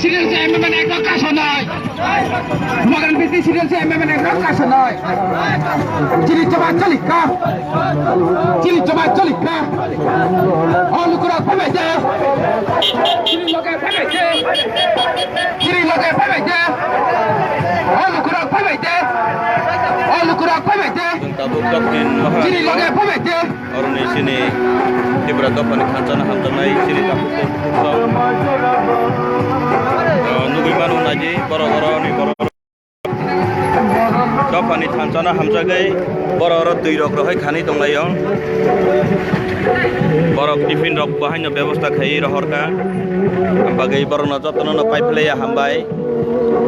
Serial যে এমএমএন এক কাশ নয় মগন বিটি সিরিয়াল যে এমএমএন এক কাশ নয় চিলি চবা চলিকা অলুকুরা ফেমেছে চিলি লগে ফেমেছে অলুকুরা ফেমেছে tabuk dokin চিলি লগে ফেমেছে orang di sini di berada pada kancana hamdanai sini tabuk nugi manu naji boro-boro ni boro dopani kancana hamjagai boro-boro tui rok rohai khani donglayong borok tifin rok bahayna ব্যবস্থা khai rohorka ambagai borona jotono no paipleya hambai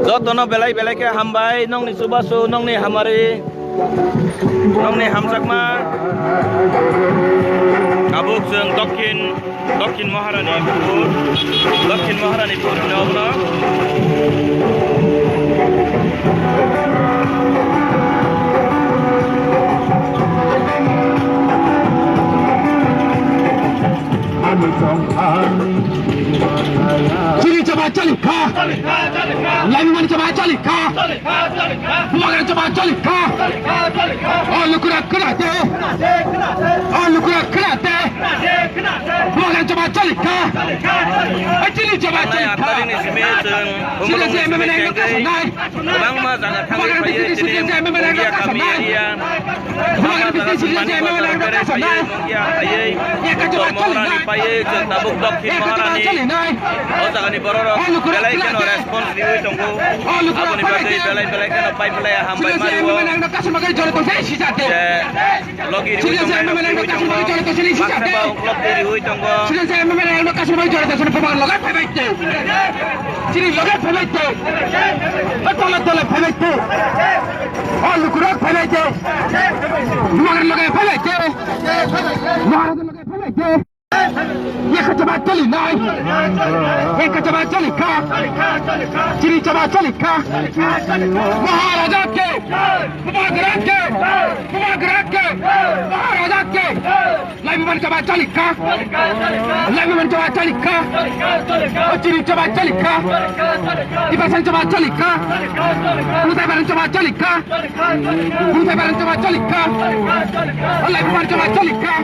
jotono belai ke hambai nongni subasu nongni hamari nongni hamjakma abuk jeng Dokkin Maharani pur nobna চিলি চবা চলিকা লাইমান চবা চলিকা মগন চবা চলিকা অলুকুরা খরাতে মগন চবা চলিকা চিলি চবা চলিকা চিলি যে এমএমএন এক কাশ নাই bang ma jangan thang paye sini ya kami ya মগন বিটি সিরিয়াল যে এমএমএন এক কাশ নাই ya paye Maharani paye tabuk Dokkin Maharani oh jangan dibororo belai kan respons di tunggu abu ni belai kan pipe hambai maru logi di tunggu maksa log di tunggu চিনি লগে ফেলাইতে তলে ফেলাইতে অলুকুরা ফেলাইতে মগের লগে ফেলাইতে মহারাজের লগে ফেলাইতে Yeka coba coli nai, yeka coba coli ka, ciri coba coli ka, Maharaja ke, Maharaja ke, Laiman coba coli ka, ciri coba coli ka, Ibasan coba coli ka, Utaibaran coba coli ka, Laiman coba coli ka,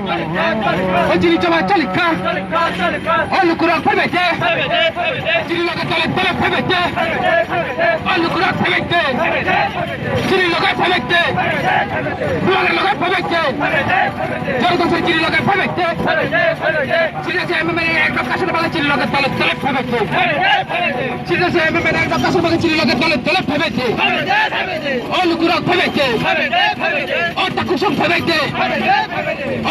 ciri coba coli ka. Olukura febete Chiri loge tole febete Olukura febete Chiri loge febete Buare loge febete Joro dosar chiri loge febete Chiri se ememen ek kasar bala chiri loge tole febete Chiri se ememen ek kasar bala chiri loge tole febete Olukura febete Otakusam febete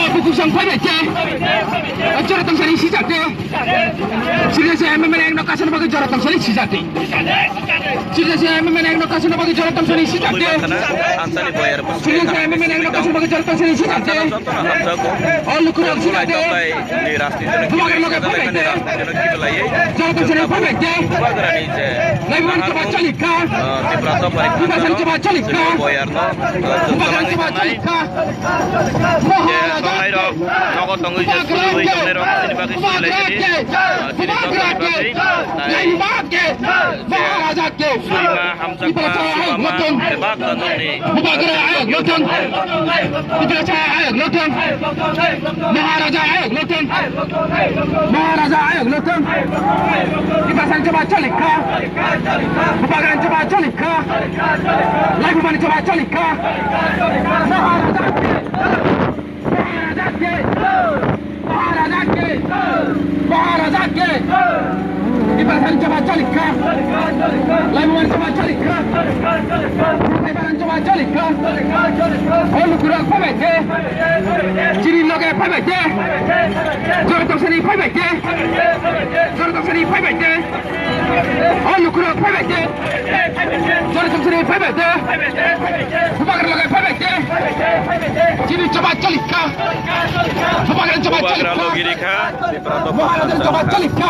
Obukusam febete Jorotong sari sijate Sila se ememen ek nakasan bagi jorotong sari sijate Sila se ememen ek nakasan bagi jorotong sari sijate Sila se ememen ek nakasan bagi jorotong sari sijate Olukurang sijate Bumagar loge pabete Jorotong sari pabete Laiman coba colika Bumagar coba colika Bumagar coba colika Maharaja ke Surima Hamzah Tebak Nongni Maharaja ayak lotong Ibasan coba colika Bubagaran coba colika Laiman coba colika Maharaja ke Ibasan coba colika Laiman coba colika Ibasan coba colika Olukura febete Chiri loge febete Jorotong sari febete Olukura febete Jorotong sari febete Bumagar loge febete Chiri coba colika Bumagar coba colika Bumagar logi dikha Maharaja coba colika